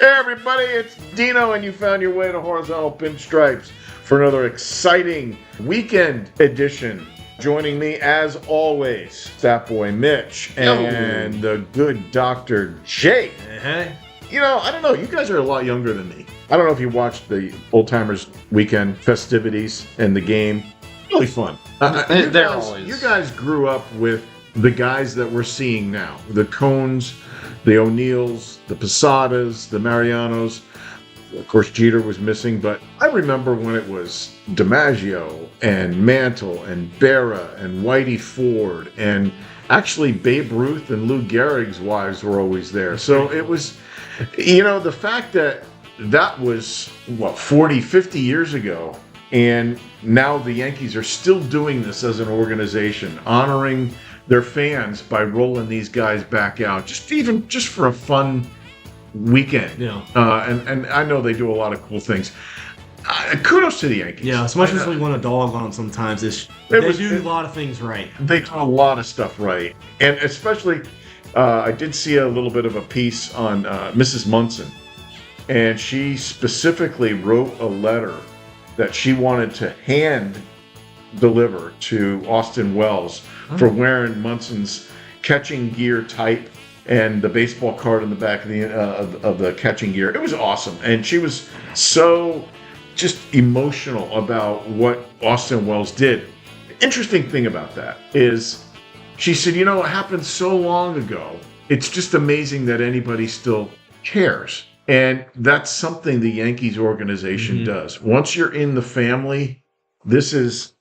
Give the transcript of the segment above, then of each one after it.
Hey everybody, it's Dino, and you found your way to Horizontal Pinstripes for another exciting weekend edition. Joining me, as always, that Boy Mitch and the good Dr. Jake. Hey. You know, I don't know, you guys are a lot younger than me. I don't know if you watched the Old Timers weekend festivities and the game. Really fun. You guys grew up with the guys that we're seeing now. The Cones, the O'Neills, the Posadas, the Marianos. Of course, Jeter was missing, but I remember when it was DiMaggio and Mantle and Berra and Whitey Ford, and actually Babe Ruth and Lou Gehrig's wives were always there. So it was, you know, the fact that that was, 40, 50 years ago, and now the Yankees are still doing this as an organization, honoring their fans by rolling these guys back out, just for a fun weekend. Yeah. And I know they do a lot of cool things. Kudos to the Yankees. Yeah, as much as we want to dog on them sometimes, they do a lot of things right. They do a lot of stuff right. And especially, I did see a little bit of a piece on Mrs. Munson. And she specifically wrote a letter that she wanted to hand deliver to Austin Wells for wearing Munson's catching gear type and the baseball card in the back of the catching gear. It was awesome. And she was so just emotional about what Austin Wells did. The interesting thing about that is she said, you know, it happened so long ago. It's just amazing that anybody still cares. And that's something the Yankees organization does. Once you're in the family, this is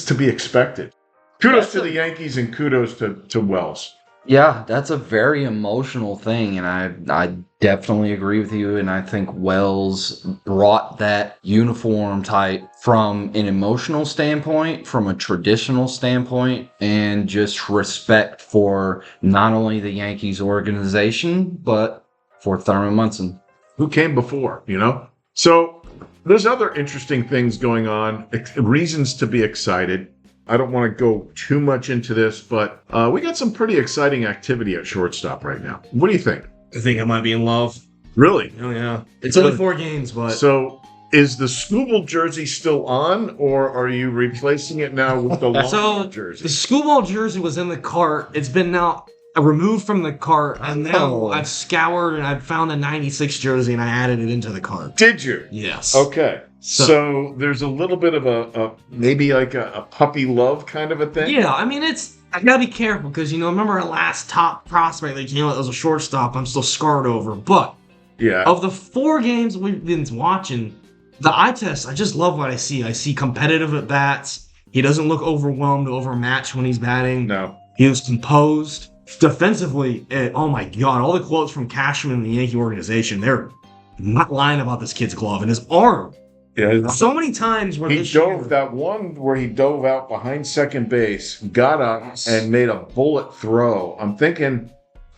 to be expected. Kudos to the Yankees and kudos to Wells. Yeah, that's a very emotional thing, and I definitely agree with you, and I think Wells brought that uniform type from an emotional standpoint, from a traditional standpoint, and just respect for not only the Yankees organization, but for Thurman Munson. Who came before, you know? So there's other interesting things going on, reasons to be excited. I don't want to go too much into this, but we got some pretty exciting activity at shortstop right now. What do you think? I think I might be in love. Really? Oh, yeah. It's only 4 games, but... So is the Scooble jersey still on, or are you replacing it now with the Lombard jersey? The Scooble jersey was in the cart. It's been now removed from the cart, and now I've scoured and I've found a 96 jersey and I added it into the cart. Did you? Yes. Okay. So there's a little bit of a maybe like a puppy love kind of a thing? Yeah, I mean, I gotta be careful because, you know, remember our last top prospect that came out that was a shortstop I'm still scarred over. But yeah, of the 4 games we've been watching, the eye test, I just love what I see. I see competitive at bats. He doesn't look overwhelmed, overmatched when he's batting. No. He was composed. Defensively, oh my God, all the quotes from Cashman and the Yankee organization, they're not lying about this kid's glove and his arm. Yeah, so many times where he dove that one where he dove out behind second base, got up and made a bullet throw. I'm thinking,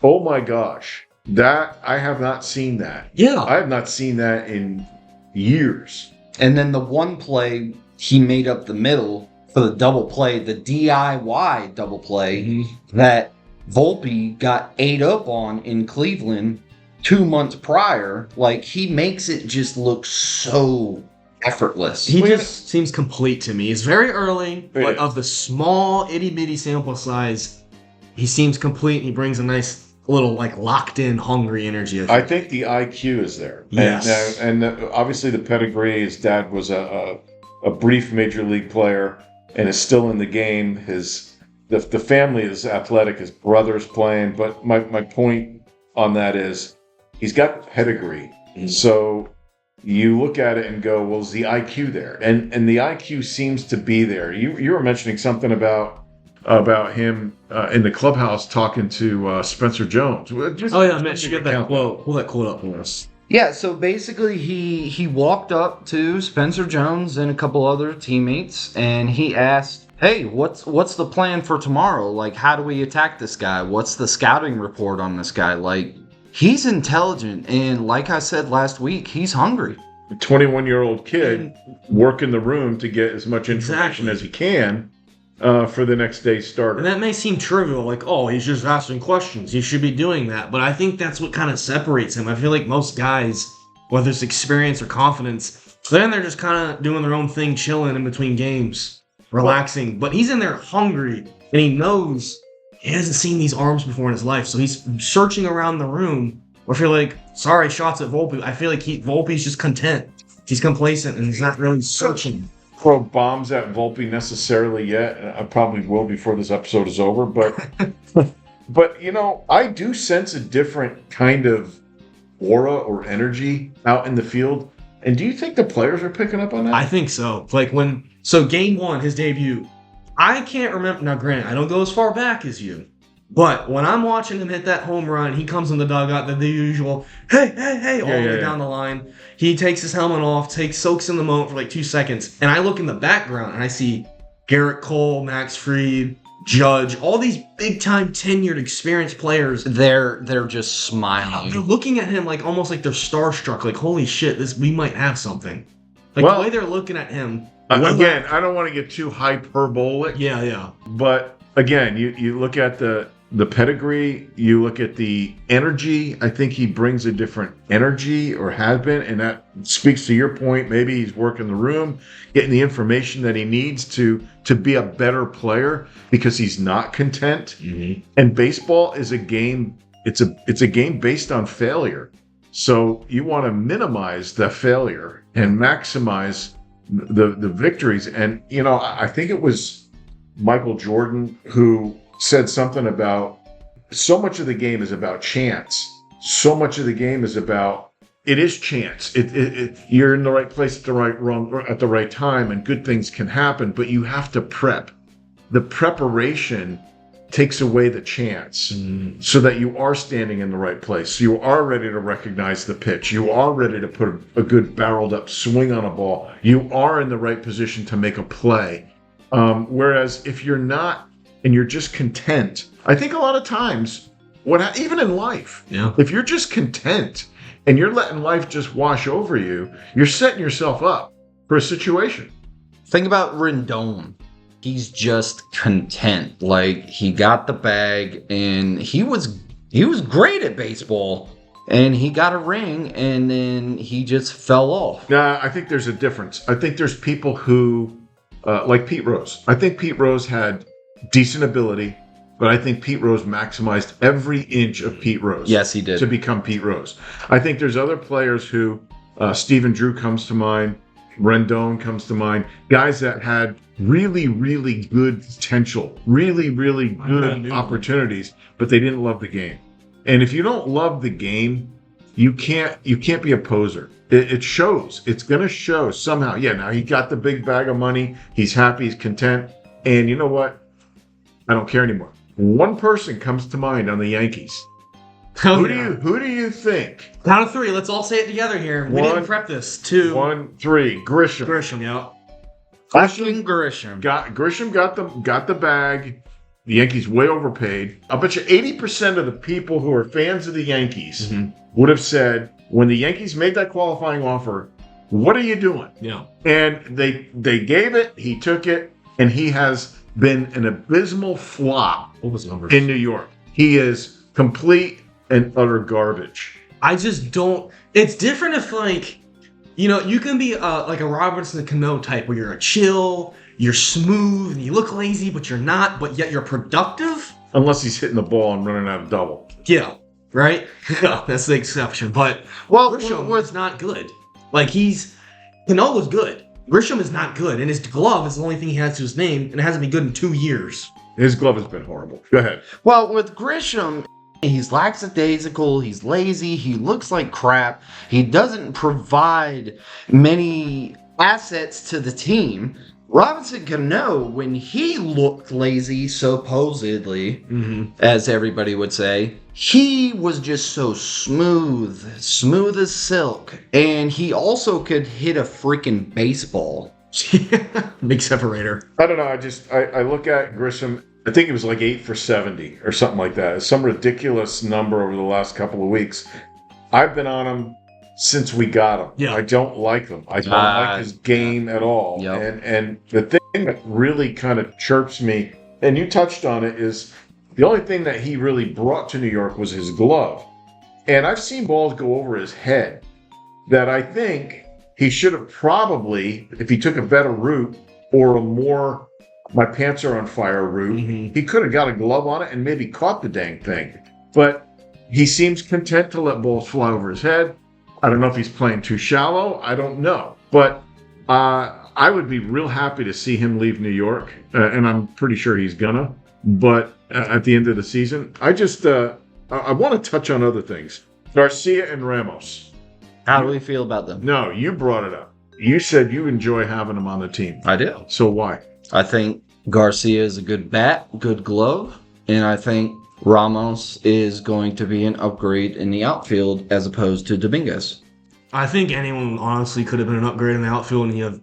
oh my gosh, that I have not seen that. Yeah, I have not seen that in years. And then the one play he made up the middle for the double play, the DIY double play that Volpe got ate up on in Cleveland 2 months prior. Like, he makes it just look so effortless. He just seems complete to me. It's very early, but of the small itty-bitty sample size, he seems complete. He brings a nice little, like, locked-in, hungry energy. I think the IQ is there. Yes. And obviously the pedigree, his dad was a brief major league player and is still in the game. The family is athletic. His brother's playing. But my point on that is he's got pedigree. So you look at it and go, well, is the IQ there? And the IQ seems to be there. You were mentioning something about him in the clubhouse talking to Spencer Jones. Mitch, you get that quote. Pull that quote up for us. Yeah, so basically he walked up to Spencer Jones and a couple other teammates, and he asked, hey, what's the plan for tomorrow? Like, how do we attack this guy? What's the scouting report on this guy? Like, he's intelligent, and like I said last week, he's hungry. A 21-year-old kid working the room to get as much information as he can. for the next day's starter. And that may seem trivial, like, oh, he's just asking questions. He should be doing that. But I think that's what kind of separates him. I feel like most guys, whether it's experience or confidence, then they're just kind of doing their own thing, chilling in between games, relaxing. But he's in there hungry, and he knows he hasn't seen these arms before in his life. So he's searching around the room. I feel like, sorry, shots at Volpe. I feel like Volpe's just content. He's complacent, and he's not really searching. Throw bombs at Volpe necessarily yet. I probably will before this episode is over, but but I do sense a different kind of aura or energy out in the field. And do you think the players are picking up on that? I think so. Like game 1, his debut, I can't remember. Now, granted, I don't go as far back as you, but when I'm watching him hit that home run, he comes in the dugout, the usual, hey, all the way down the line. He takes his helmet off, soaks in the moment for like 2 seconds, and I look in the background and I see Garrett Cole, Max Fried, Judge, all these big-time, tenured, experienced players. They're just smiling. They're looking at him like almost like they're starstruck, like, holy shit, we might have something. Like, the way they're looking at him. Again, I don't want to get too hyperbolic. Yeah. But again, you look at the pedigree, you look at the energy. I think he brings a different energy, or has been, and that speaks to your point. Maybe he's working the room, getting the information that he needs to be a better player because he's not content. Mm-hmm. And baseball is a game. It's a game based on failure. So you want to minimize the failure and maximize the victories. And I think it was Michael Jordan who said something about so much of the game is about chance. So much of the game is about it is chance. You're in the right place at the right time, and good things can happen. But you have to prep. The preparation takes away the chance, so that you are standing in the right place. So you are ready to recognize the pitch. You are ready to put a good barreled up swing on a ball. You are in the right position to make a play. Whereas if you're not, and you're just content, I think a lot of times, even in life, if you're just content and you're letting life just wash over you, you're setting yourself up for a situation. Think about Rendon. He's just content. Like, he got the bag, and he was great at baseball, and he got a ring, and then he just fell off. Yeah, I think there's a difference. I think there's people who, like Pete Rose. I think Pete Rose had decent ability, but I think Pete Rose maximized every inch of Pete Rose. Yes, he did. To become Pete Rose. I think there's other players who, Stephen Drew comes to mind, Rendon comes to mind, guys that had really, really good potential, really, really good opportunities, but they didn't love the game. And if you don't love the game, you can't be a poser. It shows. It's going to show somehow. Yeah, now he got the big bag of money. He's happy. He's content. And you know what? I don't care anymore. One person comes to mind on the Yankees. Who do you think? Count of 3. Let's all say it together here. We didn't prep this. 2, 1, 3. Grisham. Grisham, yeah. Grisham. Grisham got the bag. The Yankees way overpaid. I bet you 80% of the people who are fans of the Yankees would have said, when the Yankees made that qualifying offer, what are you doing? Yeah. And they gave it. He took it, and he has been an abysmal flop in New York. He is complete and utter garbage. I just don't. It's different if, like, you can be like a Robinson Cano type where you're chill, you're smooth, and you look lazy, but you're not, but yet you're productive. Unless he's hitting the ball and running out of double. Yeah, right? Yeah, that's the exception. But Grisham was not good. Like, Cano was good. Grisham is not good, and his glove is the only thing he has to his name, and it hasn't been good in 2 years. His glove has been horrible. Go ahead. Well, with Grisham, he's lackadaisical, he's lazy, he looks like crap, he doesn't provide many assets to the team. Robinson Cano, when he looked lazy, supposedly, as everybody would say, he was just so smooth as silk, and he also could hit a freaking baseball. Big separator. I don't know. I look at Grisham. I think it was like 8 for 70 or something like that. It's some ridiculous number over the last couple of weeks. I've been on him since we got him. Yeah. I don't like him. I don't like his game at all. Yep. And the thing thing that really kind of chirps me, and you touched on it, is the only thing that he really brought to New York was his glove. And I've seen balls go over his head that I think he should have probably, if he took a better route or a more my pants are on fire route, he could have got a glove on it and maybe caught the dang thing. But he seems content to let balls fly over his head. I don't know if he's playing too shallow. I don't know. But I would be real happy to see him leave New York, and I'm pretty sure he's gonna. But at the end of the season, I just I want to touch on other things. Garcia and Ramos. How do we feel about them? No, you brought it up. You said you enjoy having them on the team. I do. So why? I think Garcia is a good bat, good glove, and I think Ramos is going to be an upgrade in the outfield as opposed to Dominguez. I think anyone honestly could have been an upgrade in the outfield, and you have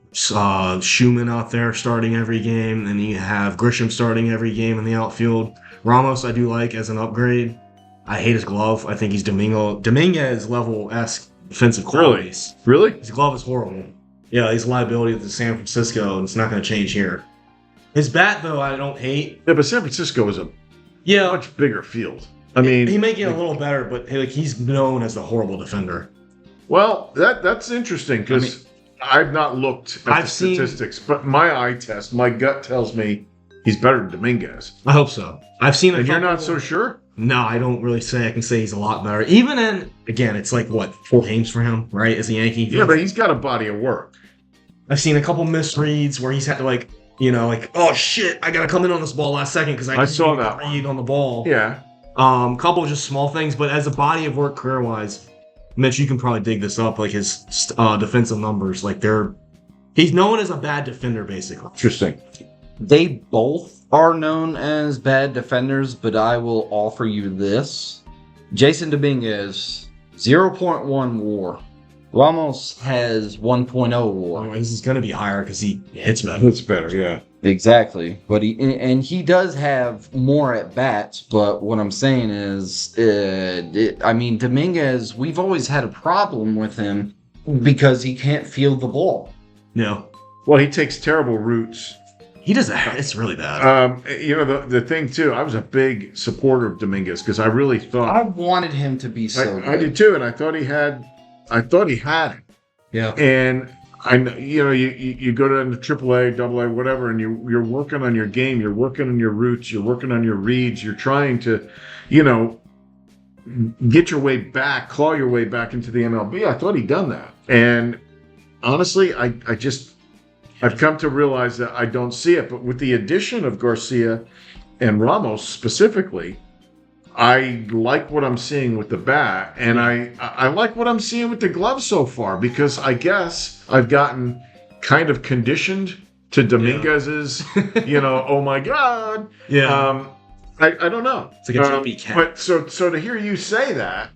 Schumann out there starting every game, and you have Grisham starting every game in the outfield. Ramos I do like as an upgrade. I hate his glove. I think he's Dominguez level-esque defensive qualities. Really? His glove is horrible. Yeah, he's a liability to San Francisco, and it's not going to change here. His bat, though, I don't hate. Yeah, but San Francisco is a much bigger field. I mean, he may get a little better, but he's known as a horrible defender. Well, that's interesting because I've not looked at the statistics, but my eye test, my gut tells me he's better than Dominguez. I hope so. I've seen. And you're not so sure? No, I don't really say. I can say he's a lot better. Even in, again, it's like, 4 games for him, right, as a Yankee? Yeah, but he's got a body of work. I've seen a couple misreads where he's had to, oh, shit, I got to come in on this ball last second because I saw that read on the ball. Yeah. Couple of just small things, but as a body of work career-wise, Mitch, you can probably dig this up, his defensive numbers. He's known as a bad defender, basically. Interesting. They both are known as bad defenders, but I will offer you this. Jason Dominguez, 0.1 WAR. Ramos has 1.0 WAR. Oh, he's going to be higher because he hits better. Hits better, yeah. Exactly. But he does have more at bats, but what I'm saying is, Dominguez, we've always had a problem with him because he can't field the ball. Yeah. Well, he takes terrible routes. He does that. It's really bad. The thing too, I was a big supporter of Dominguez because I really thought I wanted him to be so good. I did too, and I thought he had it. Yeah. And you go down to AAA, AA, whatever, and you're working on your game, you're working on your routes, you're working on your reads, you're trying to, get your way back, claw your way back into the MLB. I thought he'd done that, and honestly, I've come to realize that I don't see it. But with the addition of Garcia and Ramos specifically, I like what I'm seeing with the bat, and I like what I'm seeing with the glove so far, because I guess I've gotten kind of conditioned to Dominguez's, oh my God. Yeah. I don't know. It's like a jumpy cat. But so to hear you say that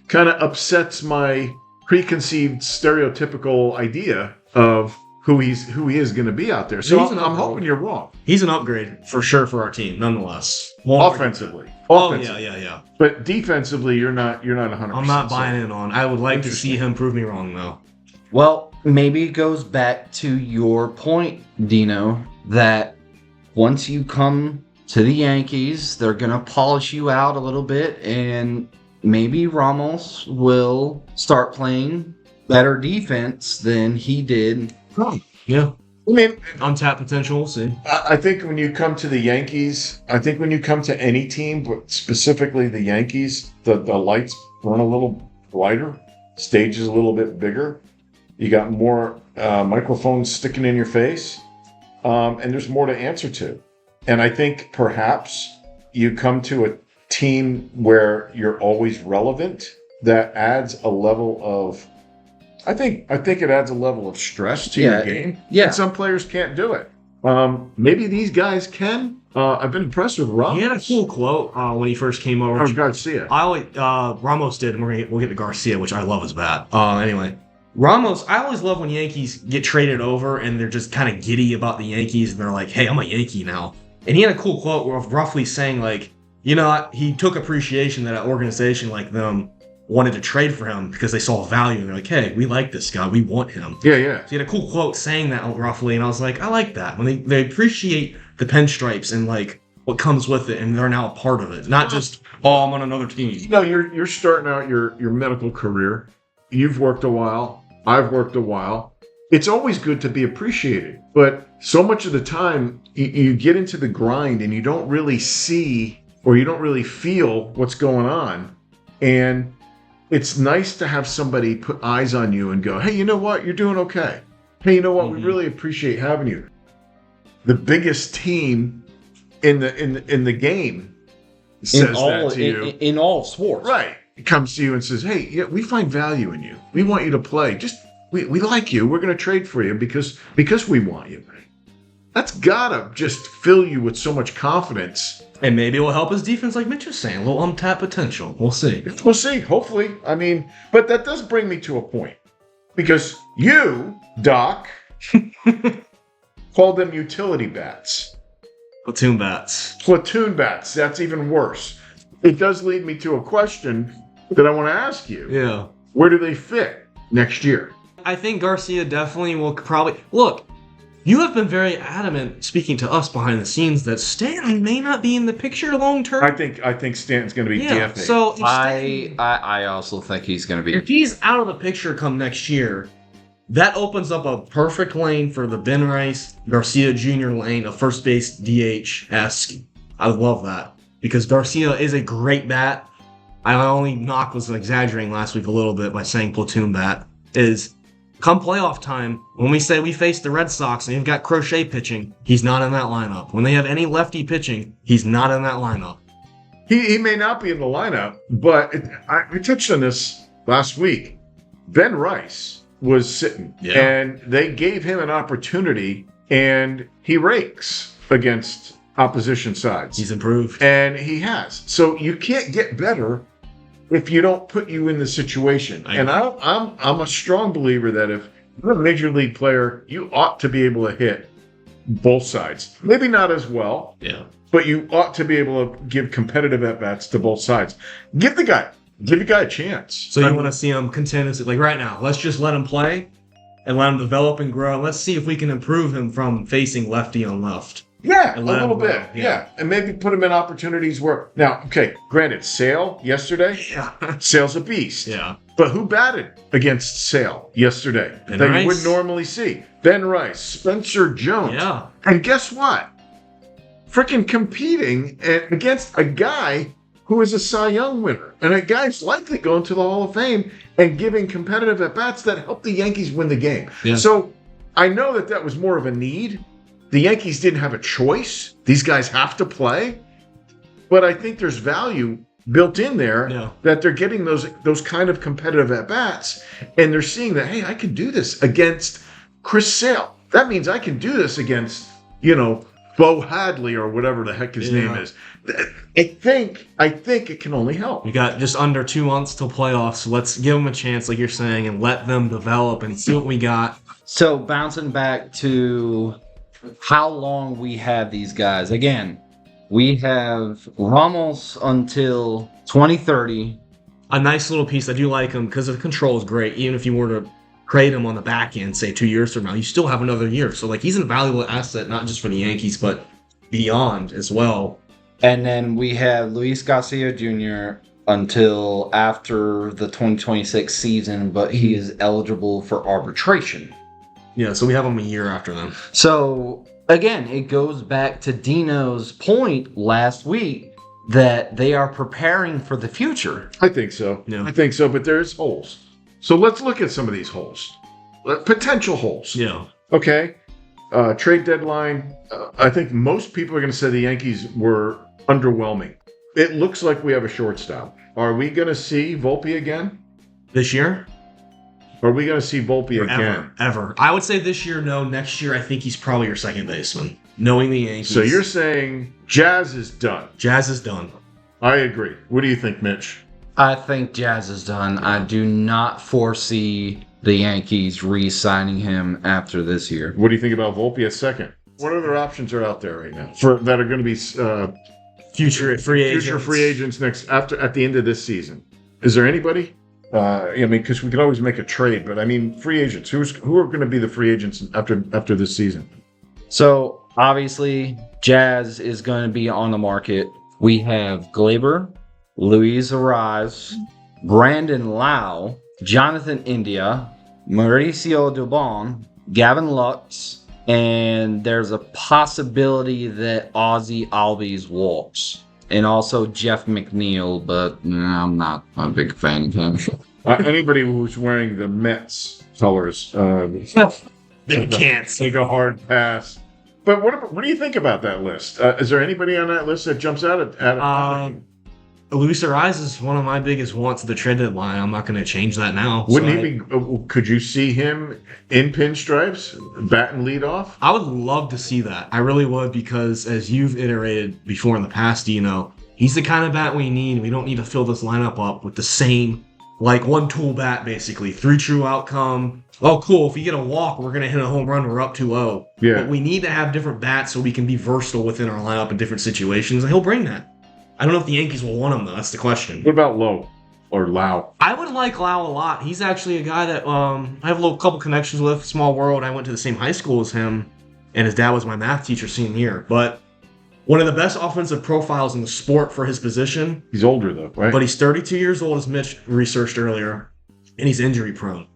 kind of upsets my preconceived stereotypical idea of who he is going to be out there. So I'm hoping you're wrong. He's an upgrade for sure for our team, nonetheless. Offensively. Yeah. But defensively, you're not 100%. I'm not buying in on. I would like to see him prove me wrong, though. Well, maybe it goes back to your point, Dino, that once you come to the Yankees, they're going to polish you out a little bit, and maybe Ramos will start playing better defense than he did. Yeah. I mean, untapped potential, we'll see. I think when you come to the Yankees, I think when you come to any team, but specifically the Yankees, the lights burn a little brighter, stage is a little bit bigger. You got more microphones sticking in your face, and there's more to answer to. And I think perhaps you come to a team where you're always relevant. That adds a level of, I think it adds a level of stress to your game. Yeah. And some players can't do it. Maybe these guys can. I've been impressed with Ramos. He had a cool quote when he first came over. Oh, Garcia. Ramos did, and we'll get to Garcia, which I love as bad. Anyway, Ramos, I always love when Yankees get traded over and they're just kind of giddy about the Yankees, and they're like, hey, I'm a Yankee now. And he had a cool quote roughly saying, he took appreciation that an organization like them wanted to trade for him because they saw value and they're like, hey, we like this guy, we want him. Yeah. So he had a cool quote saying that roughly, and I was like, I like that. When they appreciate the pinstripes and like what comes with it, and they're now a part of it. Not just, oh, I'm on another team. No, you're starting out your medical career. You've worked a while. I've worked a while. It's always good to be appreciated, but so much of the time you get into the grind and you don't really see or you don't really feel what's going on. And it's nice to have somebody put eyes on you and go, hey, you know what? You're doing okay. Hey, you know what? We really appreciate having you. The biggest team in the game says that to you. In all sports. Right. It comes to you and says, hey, yeah, we find value in you. We want you to play. We like you. We're going to trade for you because we want you. That's got to just fill you with so much confidence. And maybe it will help his defense, like Mitch was saying. A little untapped potential. We'll see. We'll see. Hopefully. I mean, but that does bring me to a point. Because you, Doc, called them utility bats. Platoon bats. Platoon bats. That's even worse. It does lead me to a question that I want to ask you. Yeah. Where do they fit next year? I think Garcia definitely will probably... Look, you have been very adamant, speaking to us behind the scenes, that Stanton may not be in the picture long term. I think Stanton's going to be DFA. So if I also think he's going to be... If he's out of the picture come next year, that opens up a perfect lane for the Ben Rice, Garcia Jr. lane, a first base DH-esque. I would love that. Because Garcia is a great bat. I only was exaggerating last week a little bit by saying platoon bat. Is come playoff time, when we say we face the Red Sox and they've got Crochet pitching, he's not in that lineup. When they have any lefty pitching, he's not in that lineup. He may not be in the lineup, but I touched on this last week. Ben Rice was sitting, and they gave him an opportunity, and he rakes against opposition sides. He's improved. And he has. So you can't get better if you don't put you in the situation. And I'm a strong believer that if you're a major league player, you ought to be able to hit both sides. Maybe not as well, but you ought to be able to give competitive at-bats to both sides. Give the guy a chance. So you want to see him continuously, like right now, let's just let him play and let him develop and grow. Let's see if we can improve him from facing lefty on left. Yeah, a little bit. Yeah. And maybe put him in opportunities where... Now, okay, granted, Sale yesterday, Sale's a beast. Yeah. But who batted against Sale yesterday Ben that Rice. you wouldn't normally see? Ben Rice, Spencer Jones. Yeah. And guess what? Freaking competing against a guy who is a Cy Young winner. And a guy's likely going to the Hall of Fame and giving competitive at-bats that helped the Yankees win the game. Yeah. So I know that was more of a need. The Yankees didn't have a choice. These guys have to play. But I think there's value built in there that they're getting those kind of competitive at-bats, and they're seeing that, hey, I can do this against Chris Sale. That means I can do this against, Bo Hadley or whatever the heck his name is. I think it can only help. We got just under 2 months till playoffs, so let's give them a chance, like you're saying, and let them develop and see what we got. So bouncing back to how long we have these guys. Again, we have Ramos until 2030. A nice little piece. I do like him because the control is great. Even if you were to trade him on the back end, say 2 years from now, you still have another year. So he's a valuable asset, not just for the Yankees, but beyond as well. And then we have Luis Garcia Jr. until after the 2026 season, but he is eligible for arbitration. Yeah, so we have them a year after them. So, again, it goes back to Dino's point last week that they are preparing for the future. I think so. Yeah. I think so, but there's holes. So let's look at some of these holes. Potential holes. Yeah. Okay. Trade deadline. I think most people are going to say the Yankees were underwhelming. It looks like we have a shortstop. Are we going to see Volpe again? This year? Are we going to see Volpe again? Ever. I would say this year, no. Next year, I think he's probably your second baseman. Knowing the Yankees. So you're saying Jazz is done? Jazz is done. I agree. What do you think, Mitch? I think Jazz is done. I do not foresee the Yankees re-signing him after this year. What do you think about Volpe at second? What other options are out there right now that are going to be future free agents at the end of this season? Is there anybody? I mean, because we could always make a trade, but I mean, free agents. Who are going to be the free agents after this season? So obviously, Jazz is going to be on the market. We have Glaber, Luis Arise, Brandon Lau, Jonathan India, Mauricio Dubon, Gavin Lux, and there's a possibility that Ozzy Albies walks. And also Jeff McNeil, but I'm not a big fan of him. Anybody who's wearing the Mets colors, They can't. take a hard pass. But what do you think about that list? Is there anybody on that list that jumps out at Luis Ariz is one of my biggest wants at the trade deadline. I'm not going to change that now. Wouldn't he be? Could you see him in pinstripes, batting lead off? I would love to see that. I really would, because as you've iterated before in the past, Dino, he's the kind of bat we need. We don't need to fill this lineup up with the same, like, one-tool bat, basically. 3 true outcome. Oh, cool. If we get a walk, we're going to hit a home run. We're up 2-0. Yeah. But we need to have different bats so we can be versatile within our lineup in different situations, and he'll bring that. I don't know if the Yankees will want him, though. That's the question. What about Lowe or Lau? I would like Lau a lot. He's actually a guy that I have a couple connections with. Small world. I went to the same high school as him, and his dad was my math teacher senior year. But one of the best offensive profiles in the sport for his position. He's older, though, right? But he's 32 years old, as Mitch researched earlier, and he's injury prone.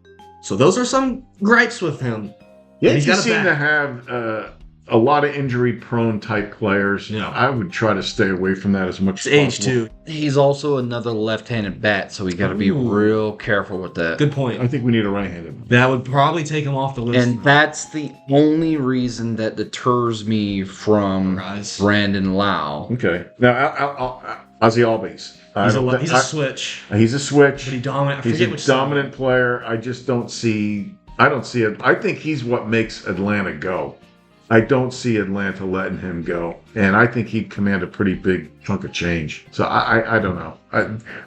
So those are some gripes with him. Yeah, he's you got a seem bat. to have a lot of injury-prone type players. Yeah. I would try to stay away from that as much It's as age possible. too. He's also another left-handed bat, so we got to be Ooh. real careful with that. Good I point. think we need a right-handed. That would probably take him off the list. And that's the only reason that deters me from Rise. Brandon Lau. Okay. Now, Ozzy Albies. He's a switch. He's a switch. But he dominant. I He's forget a which dominant player. I just don't see. I don't see it. I think he's what makes Atlanta go. I don't see Atlanta letting him go, and I think he'd command a pretty big chunk of change. So I don't know.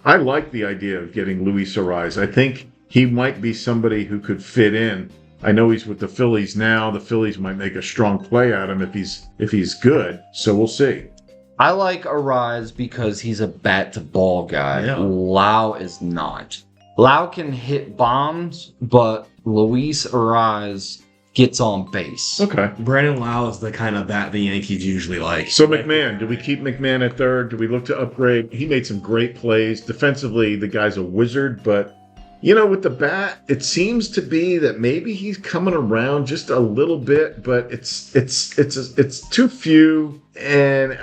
I like the idea of getting Luis Ariz. I think he might be somebody who could fit in. I know he's with the Phillies now. The Phillies might make a strong play at him if he's good. So we'll see. I like Arise because he's a bat-to-ball guy. Yeah. Lau is not. Lau can hit bombs, but Luis Arise gets on base. Okay. Brandon Lau is the kind of bat the Yankees usually like. So McMahon, do we keep McMahon at third? Do we look to upgrade? He made some great plays. Defensively, the guy's a wizard, but with the bat, it seems to be that maybe he's coming around just a little bit, but it's too few, and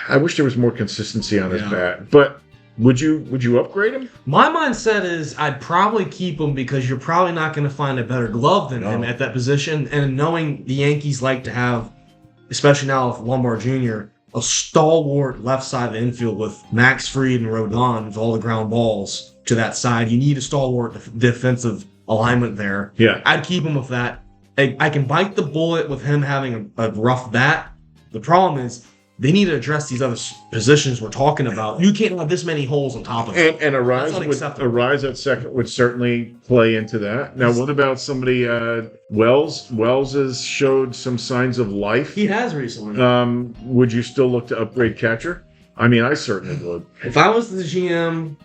I wish there was more consistency on his bat. But would you upgrade him? My mindset is I'd probably keep him because you're probably not going to find a better glove than him at that position. And knowing the Yankees like to have, especially now with Lombard Jr., a stalwart left side of the infield with Max Fried and Rodon with all the ground balls to that side. You need a stalwart defensive alignment there. Yeah. I'd keep him with that. I can bite the bullet with him having a rough bat. The problem is they need to address these other positions we're talking about. You can't have this many holes on top of it. And That's unacceptable. Arise at second would certainly play into that. Now, what about somebody, Wells? Wells has showed some signs of life. He has recently. Would you still look to upgrade catcher? I mean, I certainly would. If I was the GM,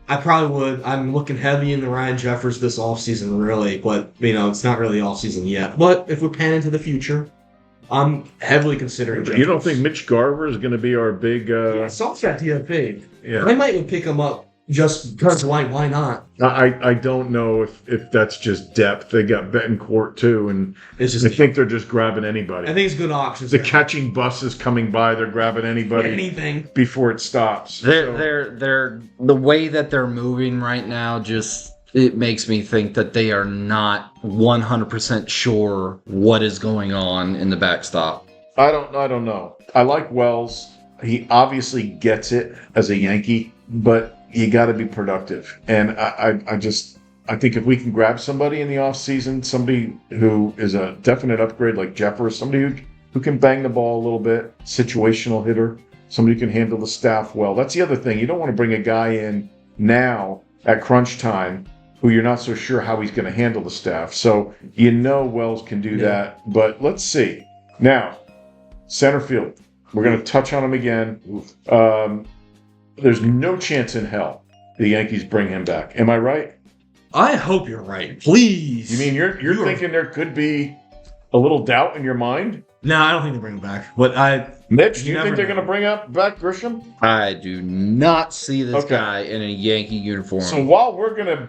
I probably would. I'm looking heavy into Ryan Jeffers this offseason, really. But, it's not really offseason yet. But if we pan into the future, I'm heavily considering Jeffers. You don't think Mitch Garver is going to be our big... Salt's got DFA. Yeah. I might even pick him up just because why not? I don't know if that's just depth. They got Betancourt, too, and It's just I think they're just grabbing anybody. I think it's good options. The catching bus is coming by. They're grabbing anybody anything before it stops. They're the way that they're moving right now. Just it makes me think that they are not 100% sure what is going on in the backstop. I don't know. I like Wells. He obviously gets it as a Yankee, but you got to be productive. And I think if we can grab somebody in the offseason, somebody who is a definite upgrade like Jeffers, somebody who can bang the ball a little bit, situational hitter, somebody who can handle the staff well. That's the other thing. You don't want to bring a guy in now at crunch time who you're not so sure how he's going to handle the staff. So Wells can do that. But let's see. Now, center field. We're going to touch on him again. There's no chance in hell the Yankees bring him back. Am I right? I hope you're right. Please. You mean you're thinking there could be a little doubt in your mind? No, I don't think they bring him back. But Mitch, do you think they're going to bring back Grisham? I do not see this guy in a Yankee uniform. So while we're going to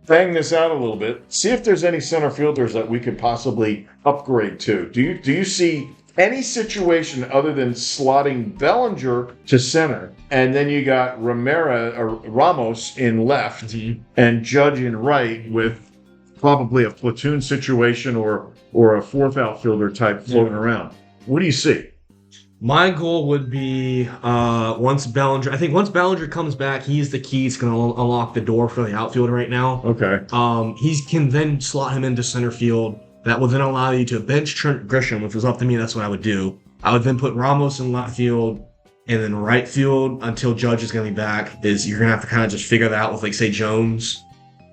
bang this out a little bit, see if there's any center fielders that we could possibly upgrade to. Do you see any situation other than slotting Bellinger to center, and then you got Ramos in left and Judge in right with probably a platoon situation or a fourth outfielder type floating around? What do you see? My goal would be once Bellinger comes back, he's the key. He's going to unlock the door for the outfield right now. Okay. He can then slot him into center field. That will then allow you to bench Trent Grisham. If it was up to me, that's what I would do. I would then put Ramos in left field, and then right field until Judge is going to be back. You're going to have to kind of just figure that out with, like, say, Jones.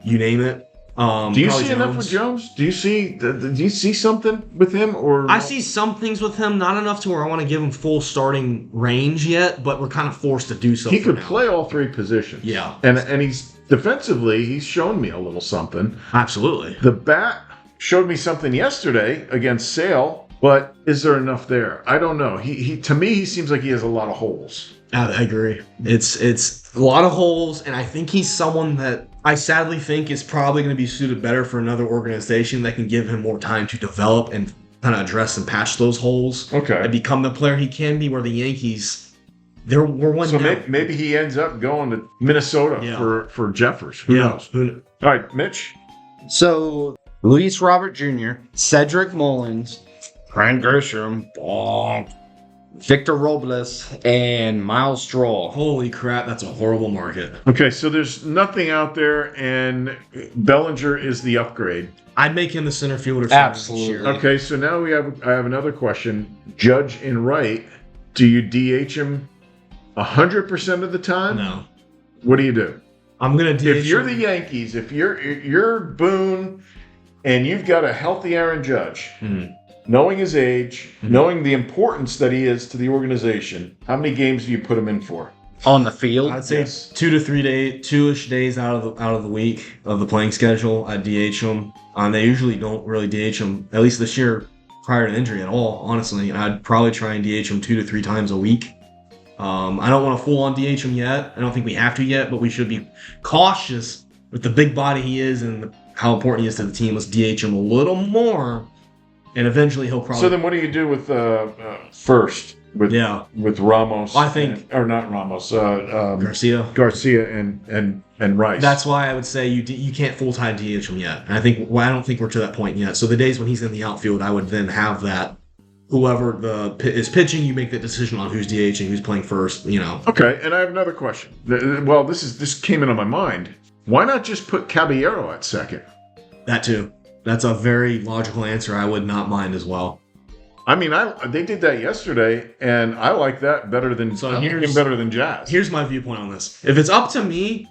You name it. Do you see enough with Jones? Do you see something with him? Or I see some things with him, not enough to where I want to give him full starting range yet, but we're kind of forced to do so. He could play all three positions. Yeah, and he's defensively, he's shown me a little something. Absolutely. The bat showed me something yesterday against Sale, but is there enough there? I don't know. He to me, he seems like he has a lot of holes. I agree. It's a lot of holes, and I think he's someone that I sadly think is probably going to be suited better for another organization that can give him more time to develop and kind of address and patch those holes. Okay. And become the player he can be, where the Yankees, we're one So down. maybe he ends up going to Minnesota for Jeffers. Who knows? All right, Mitch. So, Luis Robert Jr., Cedric Mullins, Trent Grisham, Victor Robles, and Miles Straw. Holy crap, that's a horrible market. Okay, so there's nothing out there, and Bellinger is the upgrade. I'd make him the center fielder. Absolutely. Okay, so now I have another question. Judge in right, do you DH him 100% of the time? No. What do you do? I'm gonna DH if you're him. the Yankees, if you're Boone, and you've got a healthy Aaron Judge. Knowing his age, knowing the importance that he is to the organization, how many games do you put him in for? On the field? I'd say 2 to 3 days, 2-ish days out of the week of the playing schedule. I'd DH him. They usually don't really DH him, at least this year, prior to injury at all, honestly. I'd probably try and DH him 2 to 3 times a week. I don't want to full on DH him yet. I don't think we have to yet, but we should be cautious with the big body he is and how important he is to the team. Let's DH him a little more. And eventually he'll probably... So then what do you do with first? With Ramos? I think... or not Ramos. Garcia and Rice. That's why I would say you can't full-time DH him yet. And I don't think we're to that point yet. So the days when he's in the outfield, I would then have that. Whoever is pitching, you make the decision on who's DHing, who's playing first, Okay, and I have another question. Well, this came into my mind. Why not just put Caballero at second? That too. That's a very logical answer. I would not mind as well. I mean, they did that yesterday, and I like that better than Jazz. Here's my viewpoint on this. If it's up to me,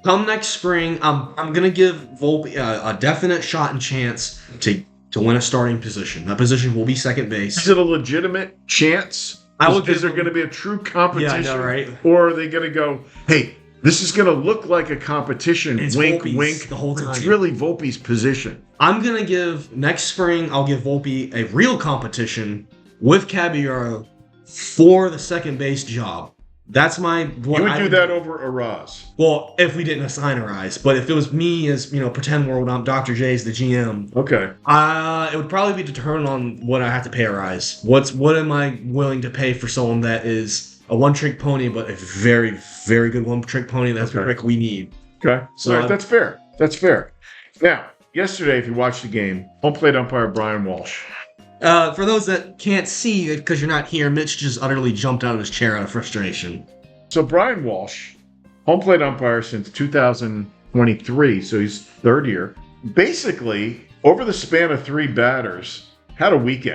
come next spring, I'm gonna give Volpe a definite shot and chance to win a starting position. That position will be second base. Is it a legitimate chance? Is there going to be a true competition? Yeah, I know, right? Or are they going to go, hey, this is going to look like a competition, it's wink, Volpe's wink. The whole time. It's really Volpe's position. I'm going to give, next spring, I'll give Volpe a real competition with Caballero for the second base job. That's you would do that over Araz. Well, if we didn't assign Araz. But if it was me as, pretend world, I'm Dr. J's the GM. Okay. It would probably be determined on what I have to pay Araz. What am I willing to pay for someone that is a one-trick pony, but a very, very good one-trick pony? That's the trick we need. Okay. So all right, that's fair. That's fair. Now, yesterday, if you watched the game, home plate umpire Brian Walsh. For those that can't see it because you're not here, Mitch just utterly jumped out of his chair out of frustration. So Brian Walsh, home plate umpire since 2023, so he's third year. Basically, over the span of 3 batters, had a week.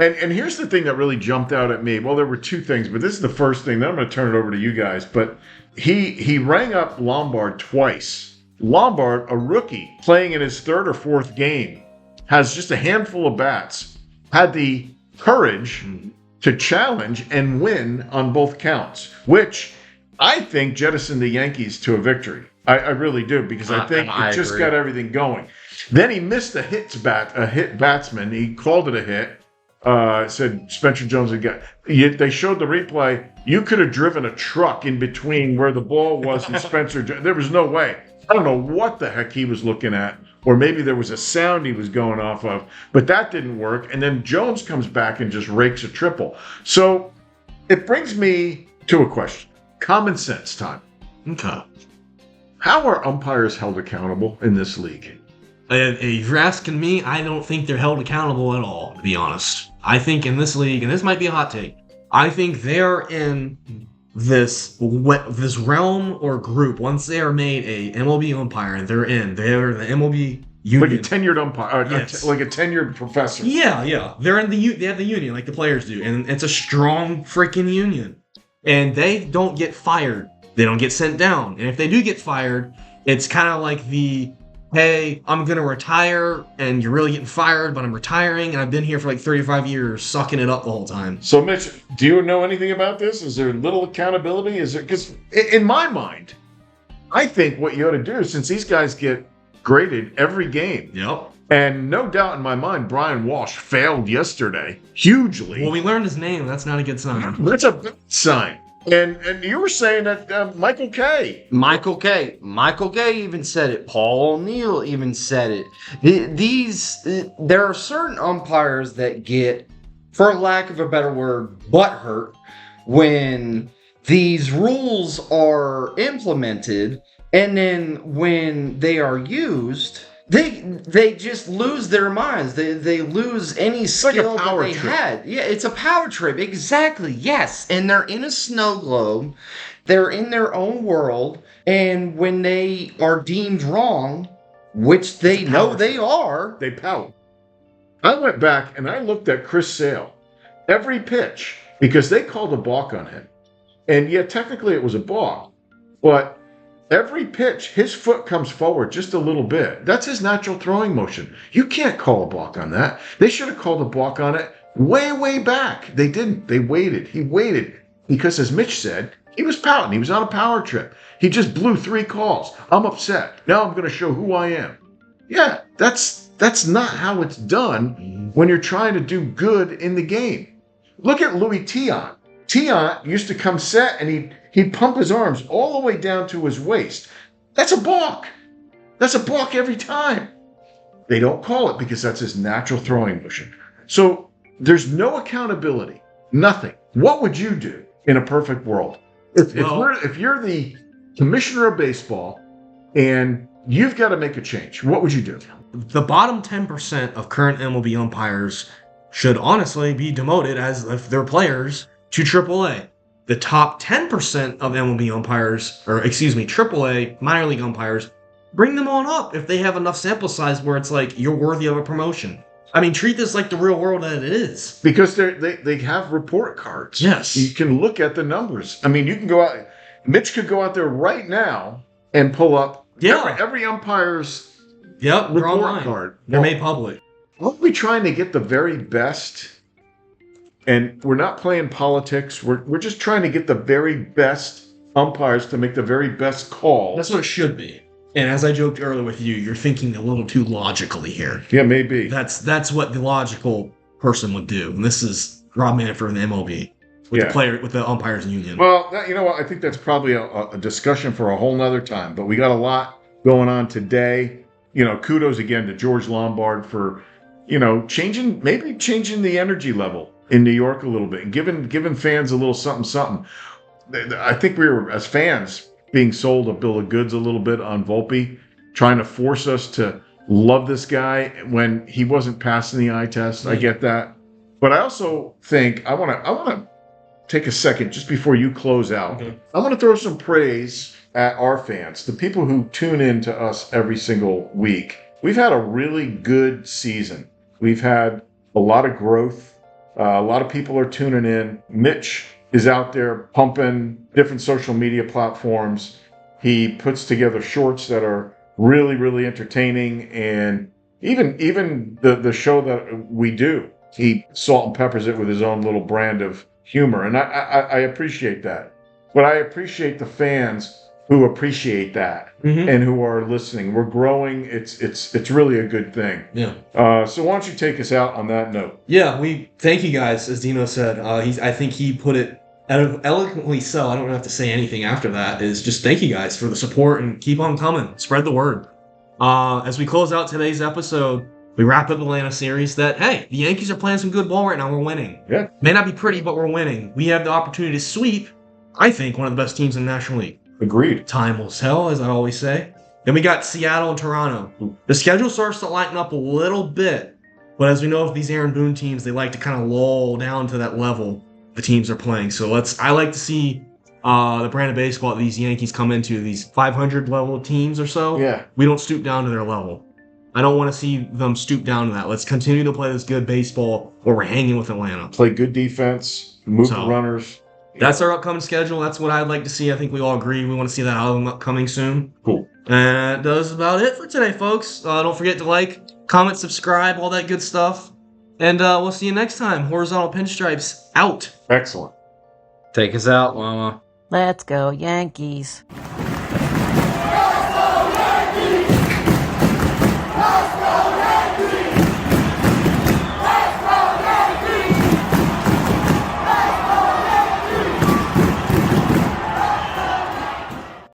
And here's the thing that really jumped out at me. Well, there were 2 things, but this is the first thing. Then I'm going to turn it over to you guys. But he rang up Lombard twice. Lombard, a rookie, playing in his 3rd or 4th game, has just a handful of bats, had the courage to challenge and win on both counts, which I think jettison the Yankees to a victory. I really do, because I think it just agree. got everything going. Then he missed a hit batsman. He called it a hit. Said Spencer Jones had got. They showed the replay. You could have driven a truck in between where the ball was and Spencer. There was no way. I don't know what the heck he was looking at, or maybe there was a sound he was going off of, but that didn't work. And then Jones comes back and just rakes a triple. So it brings me to a question. Common sense time. Okay. How are umpires held accountable in this league? If you're asking me, I don't think they're held accountable at all, to be honest. I think in this league, and this might be a hot take, I think they're in this realm or group. Once they are made a MLB umpire, and they're the MLB union. Like a tenured umpire, Yes. like a tenured professor. Yeah. They're in they have the union like the players do, and it's a strong freaking union. And they don't get fired. They don't get sent down. And if they do get fired, it's kind of like hey, I'm going to retire, and you're really getting fired, but I'm retiring, and I've been here for like 35 years, sucking it up the whole time. So, Mitch, do you know anything about this? Is there little accountability? Is there? Because in my mind, I think what you ought to do, since these guys get graded every game, Yep. and no doubt in my mind, Brian Walsh failed yesterday hugely. Well, we learned his name. That's not a good sign. That's a bad sign. And you were saying that Michael Kay. Michael Kay even said it. Paul O'Neill even said it. There are certain umpires that get, for lack of a better word, butthurt when these rules are implemented, and then when they are used, they just lose their minds. They lose any skill that they had. Yeah, it's a power trip. Exactly. Yes. And they're in a snow globe. They're in their own world. And when they are deemed wrong, which they know they are, they pout. I went back and I looked at Chris Sale. Every pitch, because they called a balk on him. And yeah, technically it was a balk. But every pitch, his foot comes forward just a little bit. That's his natural throwing motion. You can't call a balk on that. They should have called a balk on it way, way back. They didn't. They waited. He waited because, as Mitch said, he was pouting. He was on a power trip. He just blew 3 calls. I'm upset. Now I'm going to show who I am. Yeah, that's not how it's done when you're trying to do good in the game. Look at Louis Tiant. Tiant used to come set and he'd pump his arms all the way down to his waist. That's a balk. That's a balk every time. They don't call it because that's his natural throwing motion. So there's no accountability. Nothing. What would you do in a perfect world? If you're the commissioner of baseball and you've got to make a change, what would you do? The bottom 10% of current MLB umpires should honestly be demoted as if they're players to AAA. The top 10% of MLB umpires, AAA minor league umpires, bring them on up if they have enough sample size where it's like you're worthy of a promotion. I mean, treat this like the real world that it is. Because they have report cards. Yes. You can look at the numbers. I mean, you can go out. Mitch could go out there right now and pull up every umpire's report card. They're made public. Aren't we trying to get the very best? And we're not playing politics. We're just trying to get the very best umpires to make the very best calls. That's what it should be. And as I joked earlier with you, you're thinking a little too logically here. Yeah, maybe. That's what the logical person would do. And this is Rob Manfred in the MLB with the umpires union. Well, you know what? I think that's probably a discussion for a whole nother time. But we got a lot going on today. You know, kudos again to George Lombard for, changing the energy level in New York a little bit and giving fans a little something. I think we were, as fans, being sold a bill of goods a little bit on Volpe, trying to force us to love this guy when he wasn't passing the eye test. I get that. But I also think I want to take a second just before you close out. Okay. I want to throw some praise at our fans, the people who tune in to us every single week. We've had a really good season. We've had a lot of growth. A lot of people are tuning in. Mitch is out there pumping different social media platforms. He puts together shorts that are really, really entertaining. And even the show that we do, he salt and peppers it with his own little brand of humor. And I appreciate that. but I appreciate the fans who appreciate that and who are listening. We're growing. It's really a good thing. Yeah. So why don't you take us out on that note? Yeah, we thank you guys, as Dino said. I think he put it eloquently so. I don't have to say anything after that. Is just thank you guys for the support and keep on coming. Spread the word. As we close out today's episode, we wrap up the Atlanta series that, hey, the Yankees are playing some good ball right now. We're winning. Yeah. May not be pretty, but we're winning. We have the opportunity to sweep, I think, one of the best teams in the National League. Agreed. Time will tell, as I always say. Then we got Seattle and Toronto. The schedule starts to lighten up a little bit, but as we know, with these Aaron Boone teams, they like to kind of lull down to that level the teams are playing. So I like to see the brand of baseball that these Yankees come into, these 500 level teams or so. Yeah. We don't stoop down to their level. I don't want to see them stoop down to that. Let's continue to play this good baseball where we're hanging with Atlanta. Play good defense, move the runners. That's our upcoming schedule. That's what I'd like to see. I think we all agree. We want to see that album coming soon. Cool. And that is about it for today, folks. Don't forget to like, comment, subscribe, all that good stuff. And we'll see you next time. Horizontal Pinstripes out. Excellent. Take us out, Mama. Let's go, Yankees.